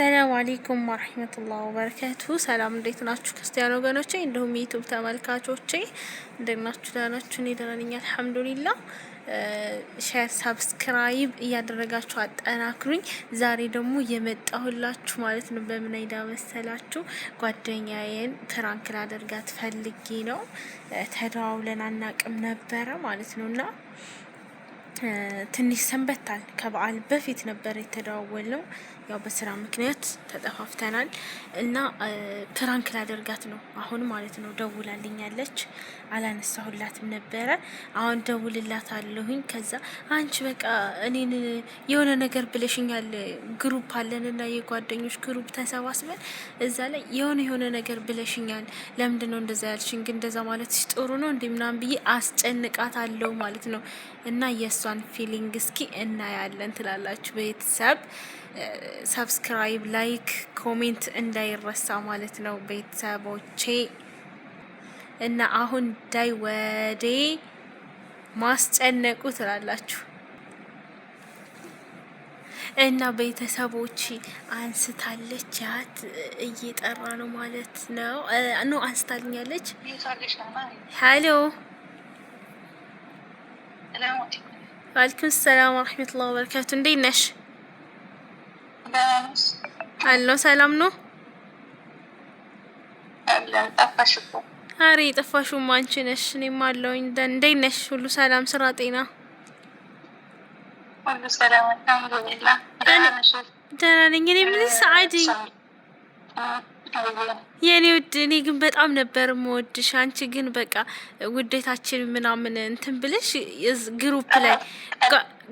ሰላም አለይኩም ወራህመቱላሂ ወበረካቱ። ሰላም እንዴት ናችሁ ክርስቲያን ወገኖቼ፣ እንዲሁም ዩቲዩብ ተመልካቾቼ እንዴት ናችሁ? ደህና ናችሁ? እኔ ደህና ነኝ አልሐምዱሊላህ። ሼር ሰብስክራይብ እያደረጋችሁ አጠናክሩኝ። ዛሬ ደግሞ የመጣሁላችሁ ማለት ነው በምን አይዳ መሰላችሁ? ጓደኛዬን ፕራንክ ላደርጋት ፈልጌ ነው። ተደዋውለን አናቅም ነበረ ማለት ነውና ትንሽ ሰንበታል። ከበዓል በፊት ነበር የተደዋወልነው። ያው በስራ ምክንያት ተጠፋፍተናል እና ፕራንክ ላደርጋት ነው አሁን ማለት ነው። ደውላልኛለች፣ አላነሳሁላትም ነበረ። አሁን ደውልላታለሁኝ። ከዛ አንቺ በቃ እኔን የሆነ ነገር ብለሽኛል፣ ግሩፕ አለንና የጓደኞች ግሩፕ ተሰባስበን እዛ ላይ የሆነ ነገር ብለሽኛል፣ ለምንድን ነው እንደዛ ያልሽኝ? ግን እንደዛ ማለት ጥሩ ነው እንዴ ምናምን ብዬ አስጨንቃት አለው ማለት ነው። እና የእሷን ፊሊንግ እስኪ እናያለን ትላላችሁ ቤተሰብ። ሰብስክራይብ፣ ላይክ፣ ኮሜንት እንዳይረሳ ማለት ነው ቤተሰቦቼ። እና አሁን ዳይ ወዴ ማስጨነቁ ትላላችሁ እና ቤተሰቦች አንስታለች፣ ያት እየጠራ ነው ማለት ነው። አንስታልኛለች። ሄሎ ዋልኩም ሰላም ወራህመቱላሂ ወበረካቱ። እንዴት ነሽ? አሎ ሰላም ነው። አሬ ጠፋሽማ አንቺ ነሽ። እኔም አለሁኝ። እንዴት ነሽ? ሁሉ ሰላም፣ ስራ፣ ጤና? ሁሉ ሰላም አልሐምዱሊላህ። ደህና ነኝ። እኔ ምን ሰዓዲ የኔ ውድ፣ እኔ ግን በጣም ነበር የምወድሽ። አንቺ ግን በቃ ውዴታችን ምናምን እንትን ብለሽ ግሩፕ ላይ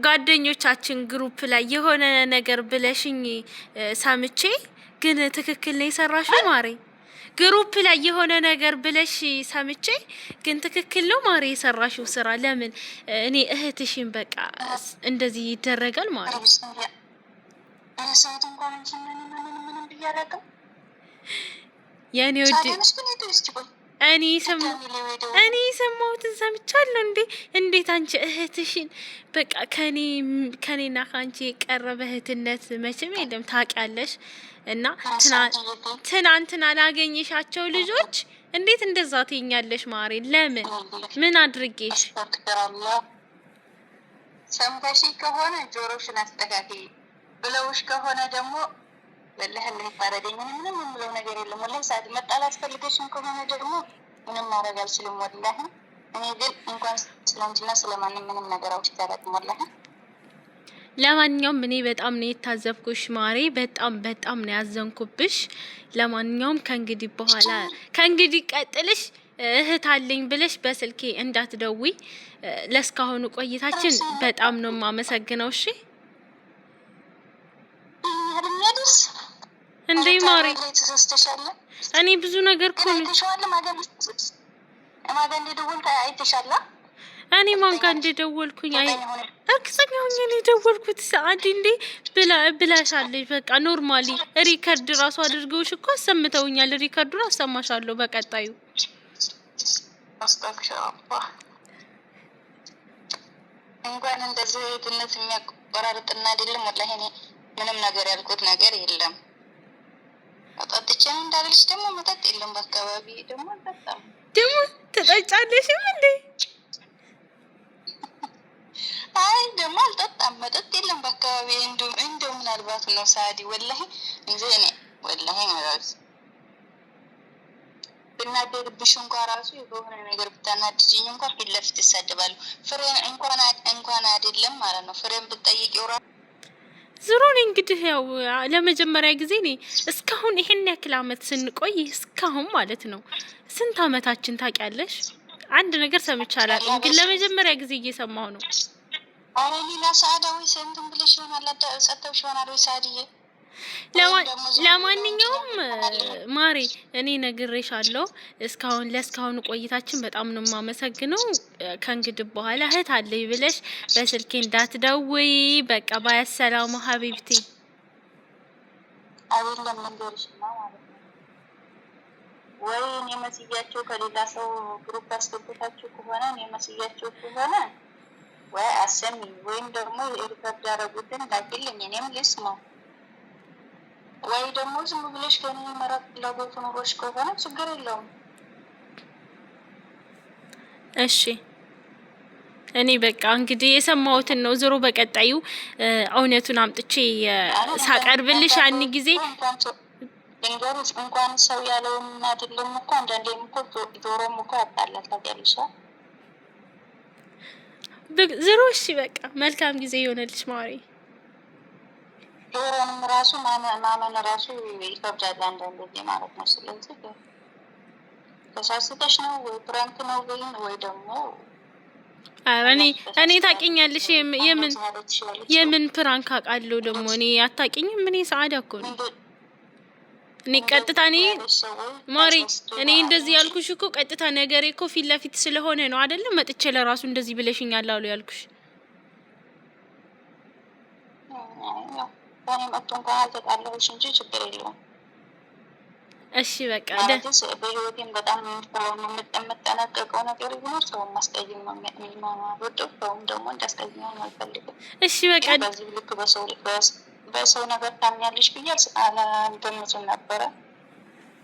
ጓደኞቻችን ግሩፕ ላይ የሆነ ነገር ብለሽኝ ሰምቼ፣ ግን ትክክል ነው የሰራሽው ማሬ። ግሩፕ ላይ የሆነ ነገር ብለሽ ሰምቼ፣ ግን ትክክል ነው ማሬ የሰራሽው ስራ። ለምን እኔ እህትሽን በቃ እንደዚህ ይደረጋል ማሬ? የኔ ወድ እኔ ሰማሁትን ሰምቻለሁ። እንዴት አንቺ እህትሽን በቃ ከኔና ካንቺ የቀረበ እህትነት መቼም የለም ታውቂያለሽ። እና ትናንትና ላገኘሻቸው ልጆች እንዴት እንደዛ ትይኛለሽ ማሬ? ለምን ምን አድርጌሽ? ሰምተሽ ከሆነ ጆሮሽን አስተካክይ ብለውሽ ከሆነ ደግሞ ወላሂ ለይፋረደኝ ምንም የምለው ነገር የለም። ወላሂ ሰዓት መጣላት ፈልገሽም ከሆነ ደግሞ ምንም ማድረግ አልችልም ወላሂ። እኔ ግን እንኳን ስለአንቺና ስለማንም ምንም ነገር አውጥቼ አላውቅም ወላሂ። ለማንኛውም እኔ በጣም ነው የታዘብኩሽ ማሬ፣ በጣም ነው ያዘንኩብሽ። ለማንኛውም ከእንግዲህ ቀጥልሽ እህት አለኝ ብለሽ በስልኬ እንዳትደውይ። ለስካሁኑ ቆይታችን በጣም ነው የማመሰግነው። እሺ እንዴ ማሪ፣ እኔ ብዙ ነገር እኮ ነው። እኔ ማን ጋር እንደደወልኩኝ እርግጠኛ ሆኜ ነው የደወልኩት። ሰዓት እንዴ ብላሻለች። በቃ ኖርማሊ ሪከርድ ራሱ አድርገውሽ እኮ አሰምተውኛል። ሪከርዱን አሰማሻለሁ በቀጣዩ። እንኳን እንደዚህ እህትነት የሚያቆራርጥና አይደለም ወላሂ እኔ ምንም ነገር ያልኩት ነገር የለም። አጣጥቼ እንዳልልሽ ደግሞ መጠጥ የለም በአካባቢ ደግሞ አልጠጣም። ደግሞ ትጠጫለሽም እንዴ? አይ ደግሞ አልጠጣም፣ መጠጥ የለም በአካባቢ። እንደው ምናልባት ነው ሳዲ ወላሂ እንጂ እኔ ወላሂ ማለት ብናደድብሽ እንኳን ራሱ የሆነ ነገር ብታናድጂኝ እንኳን ፊት ለፊት ይሳደባሉ። ፍሬን እንኳን አይደለም ማለት ነው። ፍሬን ብትጠይቂው ራሱ ዙሩን እንግዲህ ያው ለመጀመሪያ ጊዜ ነኝ እስካሁን ይሄን ያክል አመት ስንቆይ እስካሁን ማለት ነው። ስንት አመታችን ታውቂያለሽ? አንድ ነገር ሰምቼ አላውቅም፣ ግን ለመጀመሪያ ጊዜ እየሰማሁ ነው። አረ ሌላ ሰዓዳዊ ሰንቱን ብለሽ ይሆናል ሰጥተውሽ ይሆናል ወይ ሳዲዬ? ለማንኛውም ማሬ እኔ ነግሬሻለሁ። ለስካሁኑ ቆይታችን በጣም ነው የማመሰግነው። ከእንግዲህ በኋላ እህት አለኝ ብለሽ በስልኬ እንዳትደውይ። በቃ ባያሰላሙ ሀቢብቲ። አይደለም መንገርሽና ማለት ነው ወይ እኔ መስያቸው ከሌላ ሰው ግሩፕ አስገብታችሁ ከሆነ እኔ መስያቸው ከሆነ ወይ አሰሚ ወይም ደግሞ ሪከርድ ያደረጉትን ላኪልኝ እኔም ልስማው። ወይ ደግሞ ዝም ብለሽ ከኔ መራቅ ፍላጎቱ ኑሮሽ ከሆነ ችግር የለውም። እሺ እኔ በቃ እንግዲህ የሰማሁትን ነው። ዞሮ በቀጣዩ እውነቱን አምጥቼ ሳቀርብልሽ ያን ጊዜ ድንገት እንኳን ሰው ያለውን አይደለም እኮ አንዳንዴም እኮ ጆሮም እኮ ያጣላል ታውቂያለሽ። ዞሮ እሺ በቃ መልካም ጊዜ ይሆነልሽ ማሪ። ጆሮንም ራሱ ማመን ራሱ ይከብዳል አንዳንድ ጊዜ ማለት ነው። ስለዚህ ተሳስተሽ ነው ወይ ፕራንክ ነው ወይ ደግሞ እኔ ታውቂኛለሽ፣ የምን ፕራንክ አውቃለሁ ደግሞ እኔ አታውቂኝም። እኔ ሰዓዳ እኮ ነው። እኔ ቀጥታ ማሪ እኔ እንደዚህ ያልኩሽ እኮ ቀጥታ ነገሬ እኮ ፊት ለፊት ስለሆነ ነው አይደለም። መጥቼ ለራሱ እንደዚህ ብለሽኛል አሉ ያልኩሽ። እሺ በቃ በህይወቴም በጣም የምጠነቀቀው ነገር ቢኖር ሰው ማስቀየም ነው የሚወደው። ሰውም ደግሞ እንዳስቀየም አልፈልግም። እሺ በቃ በዚህ ልክ በሰው ነገር ታምኛለሽ ብዬ አልገምትም ነበረ።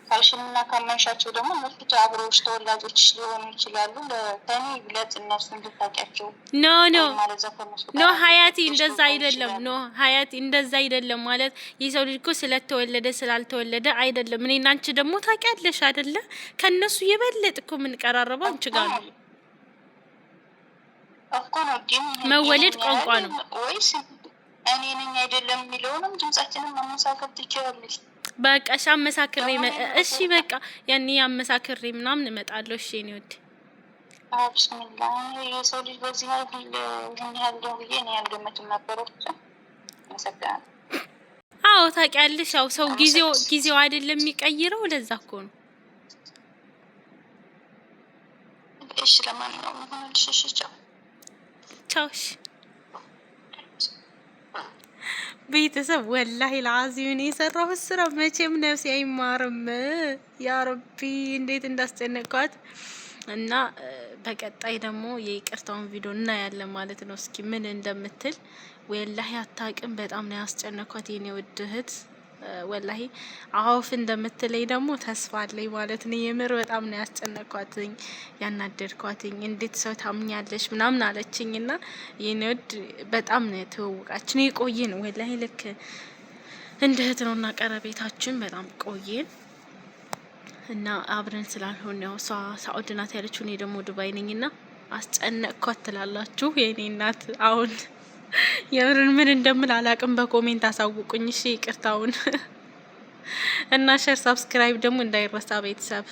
ካልሽንና ካመንሻቸው ደግሞ እነሱ አብረውሽ ተወላጆች ሊሆኑ ይችላሉ። ለእኔ ብለት እነሱ እንድታውቂያቸው ኖ ሀያቲ እንደዛ አይደለም። ኖ ሀያቲ እንደዛ አይደለም ማለት የሰው ልጅ እኮ ስለተወለደ ስላልተወለደ አይደለም። እኔ እና አንቺ ደግሞ ታውቂያለሽ አይደለ? ከነሱ የበለጥ እኮ የምንቀራረበው አንቺ ጋር ነው። መወለድ ቋንቋ ነው ወይስ እኔ ነኝ አይደለም የሚለውንም ድምጻችንን ማመሳከር ትችላለሽ። በቃ አመሳክሬ እሺ በቃ ያኔ አመሳክሬ ምናምን እመጣለሁ። እሺ እኔ ወድ ብስሚላ የሰው ልጅ በዚህ ያህል ነው ብዬ እኔ ያልገመትም ነበረ። መሰግናለሁ። አዎ ታውቂያለሽ፣ ያው ሰው ጊዜው አይደለም የሚቀይረው። ለዛ እኮ ነው። እሺ ለማንኛውም ሆነልሽ። እሺ ቻው ቻው። ቤተሰብ ወላሂ ለአዚም የሰራሁት ስራ መቼም ነፍሴ አይማርም። ያ ረቢ እንዴት እንዳስጨነቅኳት እና በቀጣይ ደግሞ የይቅርታውን ቪዲዮ እናያለን ማለት ነው። እስኪ ምን እንደምትል ወላሂ አታውቅም። በጣም ነው ያስጨነቅኳት የኔ ውድ እህት። ወላሂ አውፍ እንደምትለኝ ደግሞ ተስፋ አለኝ ማለት ነው። የምር በጣም ነው ያስጨነቅኳትኝ ያናደድኳትኝ። እንዴት ሰው ታምኛለሽ ምናምን አለችኝና የኔ ውድ በጣም ነው የተወቃችን። የቆየን ወላሂ ልክ እንደ እህት ነውና ቀረቤታችን በጣም ቆየን እና አብረን ስላልሆነ ያው እሷ ሳኡዲ ናት ያለችው፣ እኔ ደግሞ ዱባይ ነኝና አስጨነቅኳት ትላላችሁ የኔ እናት። አሁን የምርን ምን እንደምል አላቅም። በኮሜንት አሳውቁኝ እሺ። ይቅርታውን እና ሼር ሰብስክራይብ ደግሞ እንዳይረሳ ቤተሰብ።